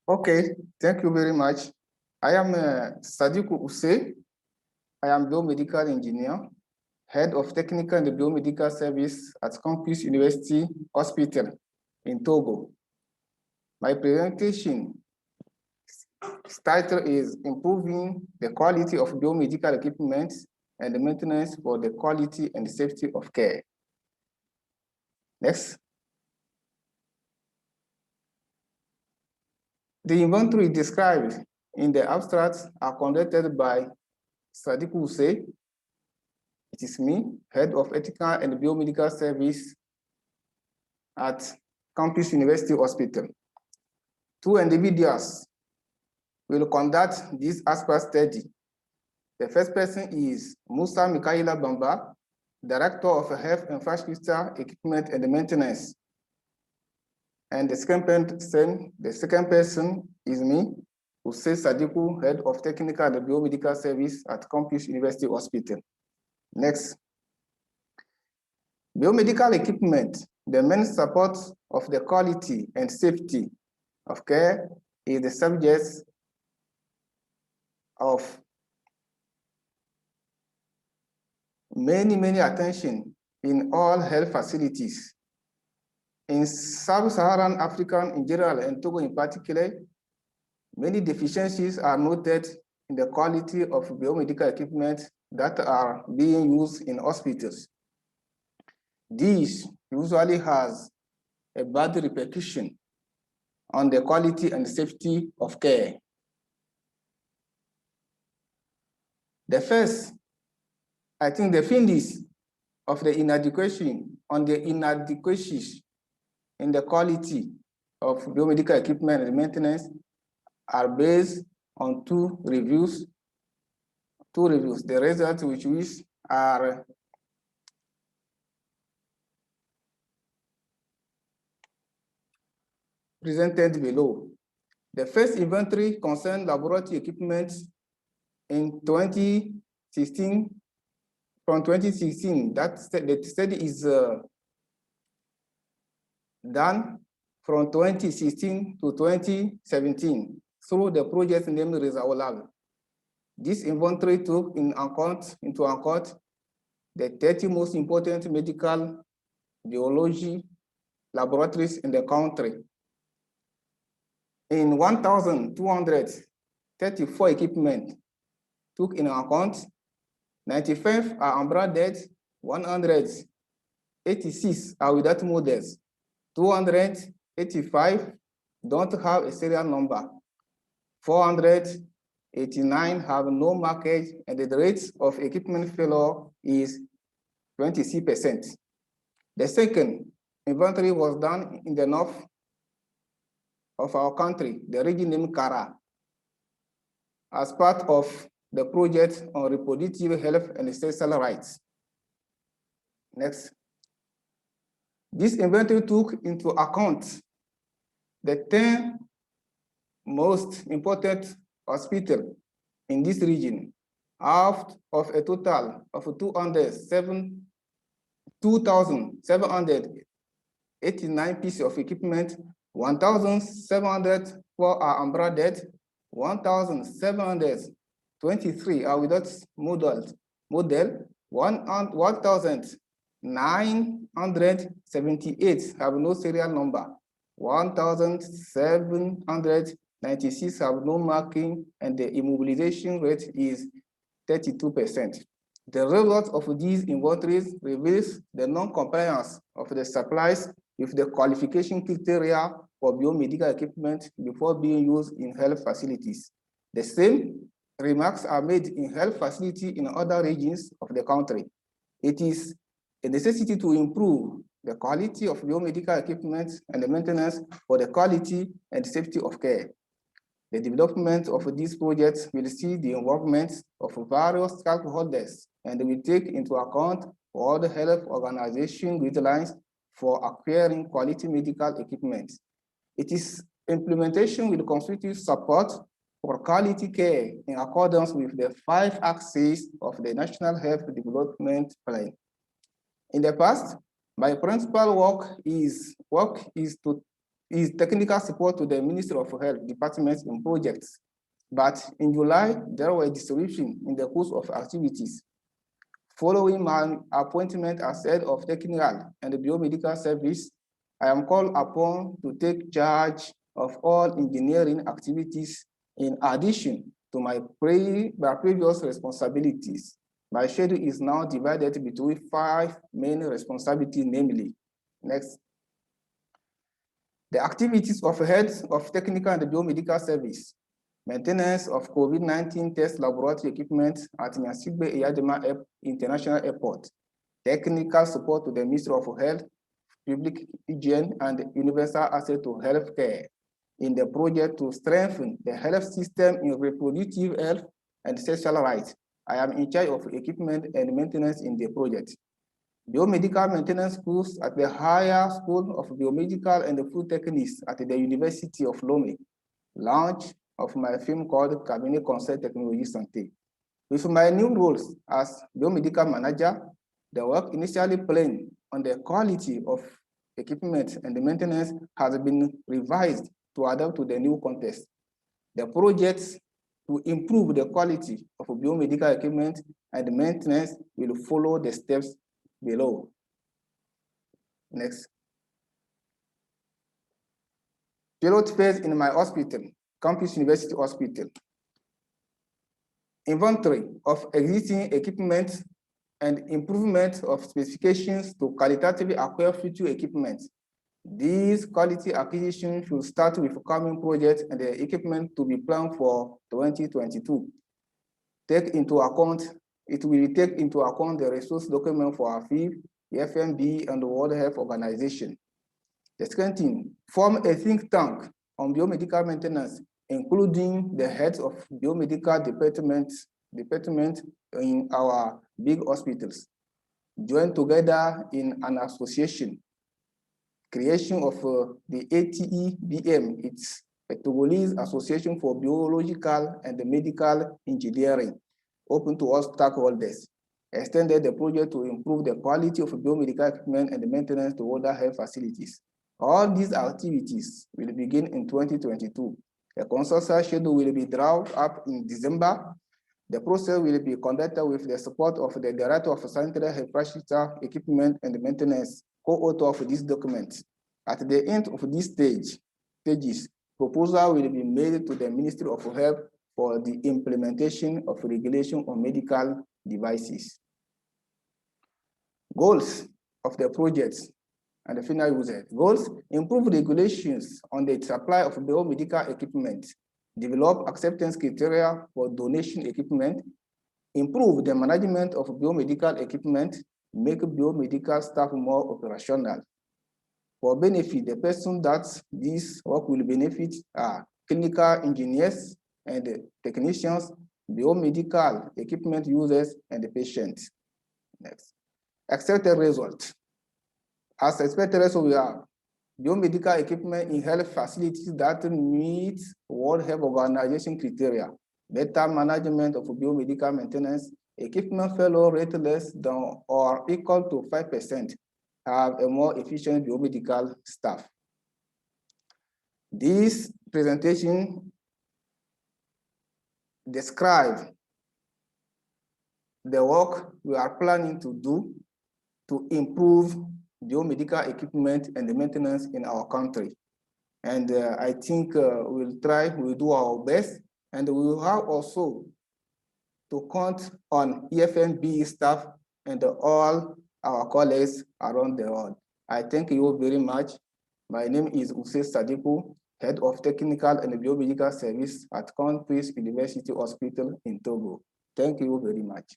Okay, thank you very much. I am Sadiku Use. I am biomedical engineer, head of technical and biomedical service at Campus University Hospital in Togo. My presentation title is Improving the Quality of Biomedical Equipment and the Maintenance for the Quality and Safety of Care. Next. The inventory described in the abstract are conducted by Sadiku Use. It is me, head of ethical and biomedical service at Campus University Hospital. Two individuals will conduct this aspect study. The first person is Musa Mikaela Bamba, Director of Health Infrastructure, Equipment and Maintenance. And the second person is me, Use Sadiku, Head of Technical and Biomedical Service at Campus University Hospital. Next. Biomedical equipment, the main support of the quality and safety of care, is the subject of many attention in all health facilities. In Sub-Saharan Africa in general and Togo in particular, many deficiencies are noted in the quality of biomedical equipment that are being used in hospitals. This usually has a bad repercussion on the quality and safety of care. The first, I think the findings of the inadequacies in the quality of biomedical equipment and maintenance are based on two reviews. The results which are presented below. The first inventory concerned laboratory equipment in 2016. From 2016, the study is done from 2016 to 2017 through the project named Rezaolab. This inventory took into account the 30 most important medical biology laboratories in the country. In 1,234 equipment took into account, 95 are unbranded, 186 are without models, 285 don't have a serial number, 489 have no markage, and the rate of equipment failure is 26%. The second inventory was done in the north of our country, the region named Kara, as part of the project on reproductive health and sexual rights. Next. This inventory took into account the 10 most important hospitals in this region, out of a total of 2,789 pieces of equipment. 1,704 are unbranded, 1,723 are without model, 1,978 have no serial number, 1,796 have no marking, and the immobilization rate is 32%. The result of these inventories reveals the non-compliance of the supplies with the qualification criteria for biomedical equipment before being used in health facilities. The same remarks are made in health facilities in other regions of the country. It is a necessity to improve the quality of biomedical equipment and the maintenance for the quality and safety of care. The development of these projects will see the involvement of various stakeholders and will take into account all the health organization guidelines for acquiring quality medical equipment. Its implementation will constitute support for quality care in accordance with the 5 axes of the National Health Development Plan. In the past, my principal work is to is technical support to the Ministry of Health departments in projects. But in July, there were disruptions in the course of activities. Following my appointment as head of technical and biomedical service, I am called upon to take charge of all engineering activities in addition to my previous responsibilities. My schedule is now divided between 5 main responsibilities, namely, next. The activities of heads of technical and biomedical service, maintenance of COVID-19 test laboratory equipment at Nyasigbe Eyadema International Airport, technical support to the Ministry of Health, Public Hygiene, and universal access to healthcare in the project to strengthen the health system in reproductive health and sexual rights. I am in charge of equipment and maintenance in the project. Biomedical maintenance schools at the Higher School of Biomedical and Food Techniques at the University of Lomé. Launch of my film called Cabinet Conseil Technologie Santé. With my new roles as biomedical manager, the work initially planned on the quality of equipment and the maintenance has been revised to adapt to the new context. The projects to improve the quality of biomedical equipment and maintenance will follow the steps below. Next. Pilot phase in my hospital, Campus University Hospital. Inventory of existing equipment and improvement of specifications to qualitatively acquire future equipment. These quality acquisitions should start with coming projects and the equipment to be planned for 2022. It will take into account the resource document for AFIP, the FMB, and the World Health Organization. The second thing, form a think tank on biomedical maintenance, including the heads of biomedical department in our big hospitals. Join together in an association. Creation of the ATEBM, it's a Togolese Association for Biological and Medical Engineering, open to all stakeholders. Extended the project to improve the quality of biomedical equipment and the maintenance to other health facilities. All these activities will begin in 2022. A consortium schedule will be drawn up in December. The process will be conducted with the support of the Director of Sanitary Infrastructure, Equipment, and Maintenance, co-author of this document. At the end of these stages, proposal will be made to the Ministry of Health for the implementation of regulation on medical devices. Goals of the projects and the final user. Goals: improve regulations on the supply of biomedical equipment, develop acceptance criteria for donation equipment, improve the management of biomedical equipment, make biomedical staff more operational. For benefit, the person that this work will benefit are clinical engineers and technicians, biomedical equipment users, and the patients. Next. Expected result. As expected, we have biomedical equipment in health facilities that meet World Health Organization criteria, better management of biomedical maintenance, equipment failure rate less than or equal to 5%, have a more efficient biomedical staff. This presentation describes the work we are planning to do to improve biomedical equipment and the maintenance in our country. And I think we'll do our best, and we will have also to count on EFNB staff and all our colleagues around the world. I thank you very much. My name is Use Sadiku, Head of Technical and Biomedical Service at Campus University Hospital in Togo. Thank you very much.